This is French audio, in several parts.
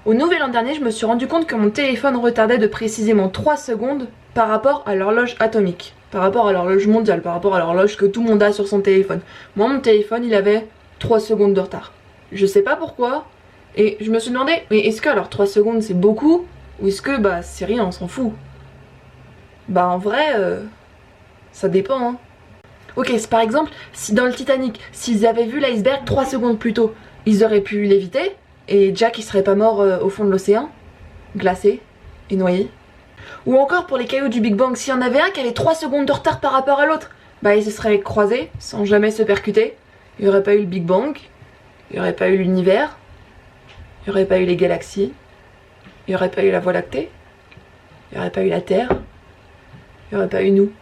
Au Nouvel An dernier, je me suis rendu compte que mon téléphone retardait de précisément 3 secondes par rapport à l'horloge atomique, par rapport à l'horloge mondiale, par rapport à l'horloge que tout le monde a sur son téléphone. Moi, mon téléphone, il avait 3 secondes de retard. Je sais pas pourquoi, et je me suis demandé, mais est-ce que alors 3 secondes c'est beaucoup, ou est-ce que bah c'est rien, on s'en fout? Bah en vrai, ça dépend, hein. Ok, c'est par exemple, si dans le Titanic, s'ils avaient vu l'iceberg 3 secondes plus tôt, ils auraient pu l'éviter, et Jack il serait pas mort au fond de l'océan, glacé et noyé. Ou encore pour les cailloux du Big Bang, s'il y en avait un qui avait 3 secondes de retard par rapport à l'autre, bah ils se seraient croisés sans jamais se percuter. Il n'y aurait pas eu le Big Bang, il n'y aurait pas eu l'univers, il n'y aurait pas eu les galaxies, il n'y aurait pas eu la Voie lactée, il n'y aurait pas eu la Terre, il n'y aurait pas eu nous.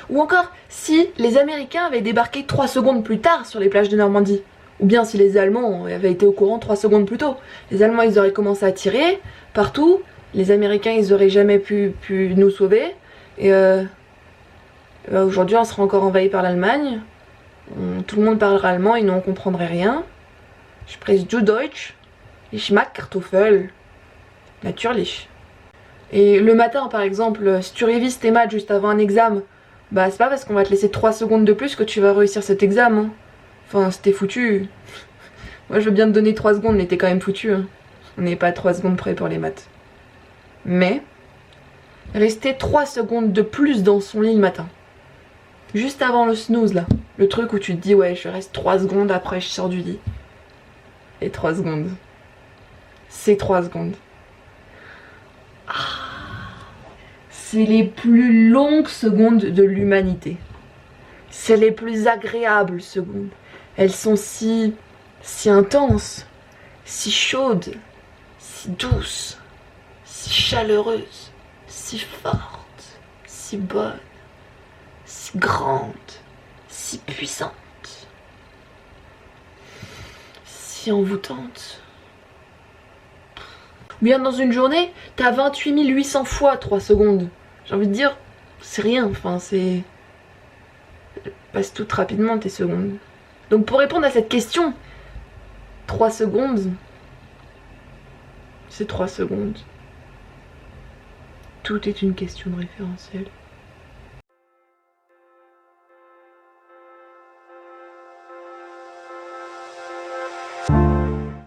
Ou encore, si les Américains avaient débarqué 3 secondes plus tard sur les plages de Normandie, ou bien si les Allemands avaient été au courant 3 secondes plus tôt. Les Allemands, ils auraient commencé à tirer partout, les Américains, ils auraient jamais pu nous sauver, et aujourd'hui, on sera encore envahi par l'Allemagne, tout le monde parlera allemand et nous, on comprendrait rien. Je spreche du Deutsch, ich mag Kartoffel, natürlich. Et le matin, par exemple, si tu révises tes maths juste avant un examen, bah c'est pas parce qu'on va te laisser 3 secondes de plus que tu vas réussir cet examen. Enfin, c'était foutu. Moi, je veux bien te donner 3 secondes, mais t'es quand même foutu. Hein. On n'est pas à 3 secondes près pour les maths. Mais, rester 3 secondes de plus dans son lit le matin. Juste avant le snooze, là. Le truc où tu te dis, ouais, je reste 3 secondes, après je sors du lit. Et 3 secondes. C'est 3 secondes. C'est les plus longues secondes de l'humanité. C'est les plus agréables secondes. Elles sont si intenses, si chaudes, si douces, si chaleureuses, si fortes, si bonnes, si grandes, si puissantes, si envoûtantes. Bien dans une journée, t'as 28 800 fois 3 secondes. J'ai envie de dire, c'est rien, enfin c'est... Passe toutes rapidement tes secondes. Donc pour répondre à cette question, 3 secondes, c'est 3 secondes. Tout est une question de référentiel.